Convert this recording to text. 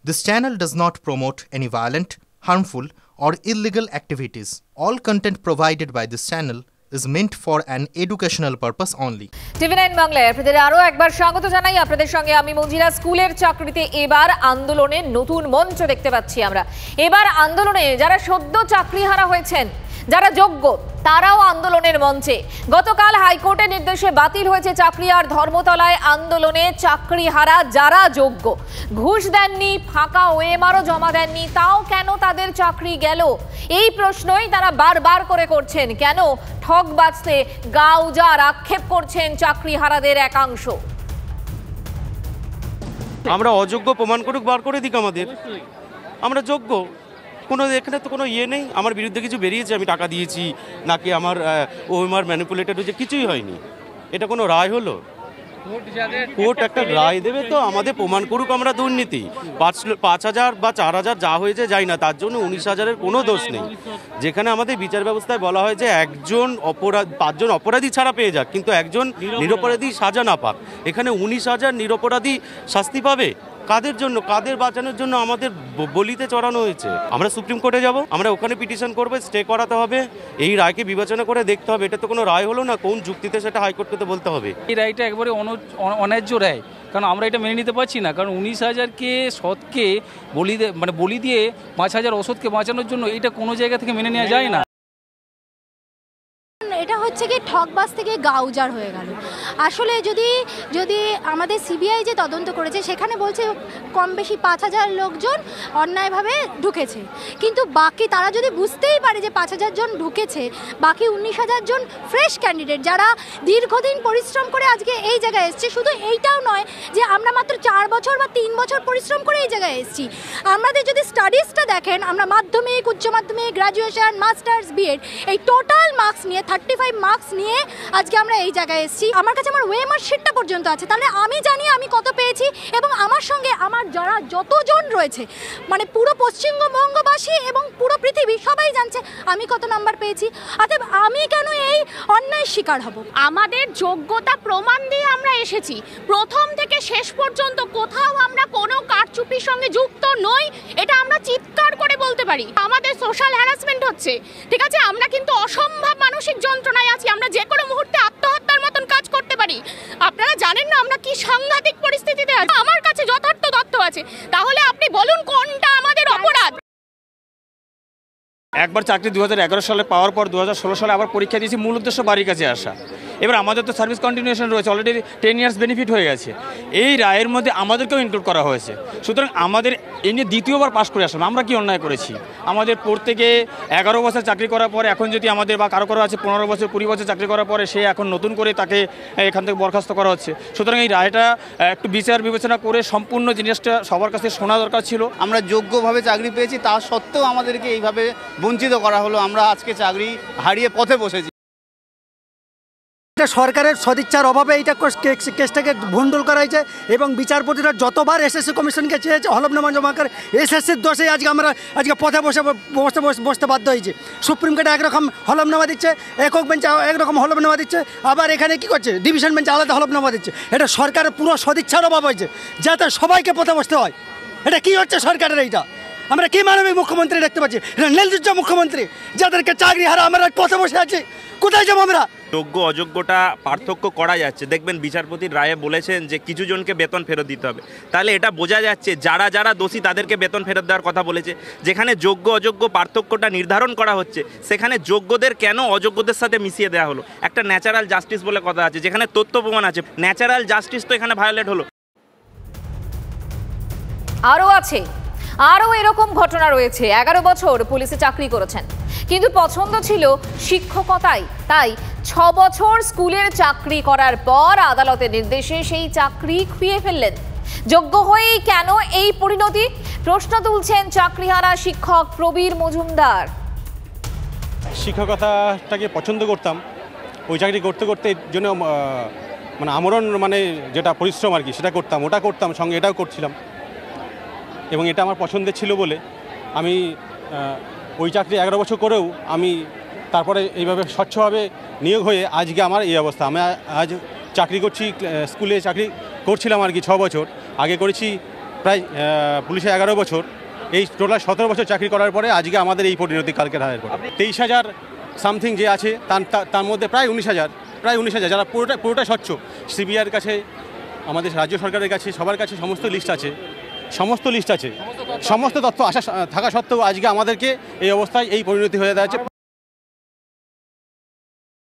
This channel does not promote any violent, harmful, or illegal activities. All content provided by this channel is meant for an educational purpose only. TV9 বাংলায় আপনাদের আরো একবার স্বাগত জানাই। আপনাদের সঙ্গে আমি মঞ্জিরা। স্কুলের চাকরিতে এবার আন্দোলনের নতুন মঞ্চ দেখতে পাচ্ছি আমরা। এবার আন্দোলনে যারা সদ্য চাকরিহারা হয়েছেন, যারা যোগ্য, তারাও আন্দোলনের মঞ্চে। গতকাল হাইকোর্টের নির্দেশে বাতিল হয়েছে চাকরি আর ধর্মতলায় আন্দোলনে চাকরিহারা যারা যোগ্য, ঘুষ দেননি, ফাঁকা ওএমআরও জমা দেননি, তাও কেন তাদের চাকরি গেল? এই প্রশ্নই তারা বারবার করে করছেন। কেন ঠক বাজতে গাউজার আক্ষেপ করছেন চাকরিহারাদের একাংশ। আমরা অযোগ্য প্রমাণ করুক, বার করে দিক আমাদের, আমরা যোগ্য। কোনো এখানে তো কোনো ইয়ে নেই আমার বিরুদ্ধে কিছু বেরিয়েছে, আমি টাকা দিয়েছি নাকি আমার ওএমআর ম্যানিপুলেটেড হয়েছে, কিছুই হয়নি। এটা কোনো রায় হলো? কোর্ট একটা রায় দেবে তো আমাদের প্রমাণ করুক আমরা দুর্নীতি। 5,000 বা 4,000 যা হয়েছে যাই না, তার জন্য 19,000-এর কোনো দোষ নেই। যেখানে আমাদের বিচার ব্যবস্থায় বলা হয় যে 5জন অপরাধী ছাড়া পেয়ে যাক, কিন্তু একজন নিরপরাধী সাজা না পাক। এখানে 19,000 নিরপরাধী শাস্তি পাবে। কাদের জন্য, কাদের বাঁচানোর জন্য আমাদের বলিতে চড়ানো হয়েছে? আমরা সুপ্রিম কোর্টে যাব, আমরা ওখানে পিটিশন করবো, স্টে করাতে হবে, এই রায়কে বিবেচনা করে দেখতে হবে। এটা তো কোনো রায় হলো না, কোন যুক্তিতে সেটা হাইকোর্টকে বলতে হবে। এই রায়টা একবারে অন্যায্য রায়, কারণ আমরা এটা মেনে নিতে পারছি না। কারণ 19,000-কে সৎকে বলি দিয়ে 5,000 অসৎকে বাঁচানোর জন্য এটা কোনো জায়গা থেকে মেনে নেওয়া যায় না। এটা হচ্ছে কি ঠকবাজ থেকে গাউজার হয়ে গেল। আসলে যদি আমাদের সিবিআই যে তদন্ত করেছে সেখানে বলছে কম বেশি 5,000 লোকজন অন্যায়ভাবে ঢুকেছে, কিন্তু বাকি তারা যদি বুঝতেই পারে যে 5,000 জন ঢুকেছে, বাকি 19,000 জন ফ্রেশ ক্যান্ডিডেট যারা দীর্ঘদিন পরিশ্রম করে আজকে এই জায়গায় এসছে। শুধু এইটাও নয় যে আমরা মাত্র 4 বছর বা 3 বছর পরিশ্রম করে এই জায়গায় এসেছি। আমাদের যদি স্টাডিজটা দেখেন, আমরা মাধ্যমিক, উচ্চ মাধ্যমিক, গ্র্যাজুয়েশন, মাস্টার্স, বিএড, এই টোটাল মার্কস নিয়ে 35 মার্কস নিয়ে আজকে আমরা এই জায়গায় এসেছি। আমার কাছে আমার ওএমআর শিটটা পর্যন্ত আছে, তাহলে আমি জানি আমি কত পেয়েছি, এবং আমার সঙ্গে আমার যারা যতজন রয়েছে, মানে পুরো পশ্চিমবঙ্গবাসী এবং পুরো পৃথিবী সবাই জানছে আমি কত নাম্বার পেয়েছি। অতএব আমি কেন এই অন্যায় শিকার হব? আমাদের যোগ্যতা প্রমাণ দিয়ে আমরা এসেছি। প্রথম থেকে শেষ পর্যন্ত কোথাও আমরা কোনো কারচুপির সঙ্গে যুক্ত নই, এটা আমরা চিৎকার করে বলতে পারি। আমাদের সোশ্যাল হ্যারাসমেন্ট হচ্ছে, ঠিক আছে, আমরা কিন্তু অসম্ভব মানসিক যন্ত্রণায় আছি, আমরা যে কোনো মুহূর্তে আত্মহত্যার মতন কাজ করতে পারি। আপনারা জানেন না আমরা কি সাংঘাতিক পরিস্থিতিতে আছি। আমার কাছে যথার্থ তথ্য আছে, তাহলে আপনি বলুন কোনটা আমাদের অপরাধ। একবার চাকরি 2011 সালে পাওয়ার পর 2016 সালে আবার পরীক্ষা দিয়েছি, মূল উদ্দেশ্য বাড়ির কাছে আসা। এবার আমাদের তো সার্ভিস কন্টিনিউশন রয়েছে, অলরেডি 10 ইয়ার্স বেনিফিট হয়ে গেছে। এই রায়ের মধ্যে আমাদেরকেও ইনক্লুড করা হয়েছে। সুতরাং আমাদের এই নিয়ে দ্বিতীয়বার পাস করে আসলাম। আমরা কি অন্যায় করেছি? আমাদের প্রত্যেকে 11 বছর চাকরি করার পরে এখন যদি আমাদের বা কারো আছে 15 বছর 20 বছর চাকরি করার পরে সে এখন নতুন করে তাকে এখান থেকে বরখাস্ত করা হচ্ছে। সুতরাং এই রায়টা একটু বিচার বিবেচনা করে সম্পূর্ণ জিনিসটা সবার কাছে শোনা দরকার ছিল। আমরা যোগ্যভাবে চাকরি পেয়েছি, তা সত্ত্বেও আমাদেরকে এইভাবে বঞ্চিত করা হলো। আমরা আজকে চাকরি হারিয়ে পথে বসেছি। সরকারের সদিচ্ছার অভাবে এইটা কেসটাকে ভণ্ডুল করা হয়েছে, এবং বিচারপতিরা যতবার এসএসসি কমিশনকে চেয়েছে হলফনামা জমা করে, এসএসসির দোষে আজকে পথে বসতে বাধ্য হয়েছে। সুপ্রিম কোর্টে একরকম হলফনামা দিচ্ছে, একক বেঞ্চে একরকম হলফনামা দিচ্ছে, আবার এখানে কি করছে ডিভিশন বেঞ্চে আলাদা হলফনামা দিচ্ছে। এটা সরকারের পুরো সদিচ্ছার অভাব হয়েছে, যাতে সবাইকে পথে বসতে হয়। এটা কি হচ্ছে সরকারের? এইটা আমরা কি মানবিক মুখ্যমন্ত্রী দেখতে পাচ্ছি? এটা নির্লজ্জ মুখ্যমন্ত্রী, যাদেরকে চাকরি হারা আমরা পথে বসে আছি। কোথায় যাবো আমরা? যোগ্য অযোগ্যটা পার্থক্য করা যাচ্ছে। দেখবেন বিচারপতির রায়ে বলেছেন যে কিছু জনকে বেতন ফেরত দিতে হবে, তাহলে এটা বোঝা যাচ্ছে যারা যারা দোষী তাদেরকে বেতন ফেরত দেওয়ার কথা বলেছে। যেখানে যোগ্য অযোগ্য পার্থক্যটা নির্ধারণ করা হচ্ছে, সেখানে যোগ্যদের কেন অযোগ্যদের সাথে মিশিয়ে দেওয়া হলো? একটা ন্যাচারাল জাস্টিস বলে কথা আছে, যেখানে তথ্য প্রমাণ আছে। ন্যাচারাল জাস্টিস তো এখানে ভায়োলেট হলো। আরও এরকম ঘটনা রয়েছে। 11 বছর পুলিশে চাকরি করেছেন, কিন্তু পছন্দ ছিল শিক্ষকতাই, তাই 6 বছর স্কুলের চাকরি করার পর আদালতের নির্দেশে সেই চাকরি খুইয়ে ফেললেন। যোগ্য হয়েই কেন এই পরিণতি? প্রশ্ন তুলছেন চাকরিহারা শিক্ষক প্রবীর মজুমদার। শিক্ষকতাটাকে পছন্দ করতাম, ওই চাকরি করতে করতে জন্য আমরণ যেটা পরিশ্রম আর কি সেটা করতাম, ওটা করতাম, সঙ্গে এটাও করছিলাম, এবং এটা আমার পছন্দের ছিল বলে আমি ওই চাকরি 11 বছর করেও আমি তারপরে এইভাবে স্বচ্ছভাবে নিয়োগ হয়ে আজকে আমার এই অবস্থা। আমি আজ চাকরি করছি, স্কুলে চাকরি করছিলাম আর কি 6 বছর, আগে করেছি প্রায় পুলিশে 11 বছর, এই টোটাল 17 বছর চাকরি করার পরে আজকে আমাদের এই পরিণতি কালকে রায়ের পরে 23,000 সামথিং যে আছে তার মধ্যে প্রায় 19,000 যারা পুরোটা স্বচ্ছ। সিবিআইয়ের কাছে, আমাদের রাজ্য সরকারের কাছে, সবার কাছে সমস্ত লিস্ট আছে, সমস্ত তথ্য থাকা সত্ত্বেও আজকে আমাদেরকে এই অবস্থায় এই পরিণতি হয়ে যাচ্ছে।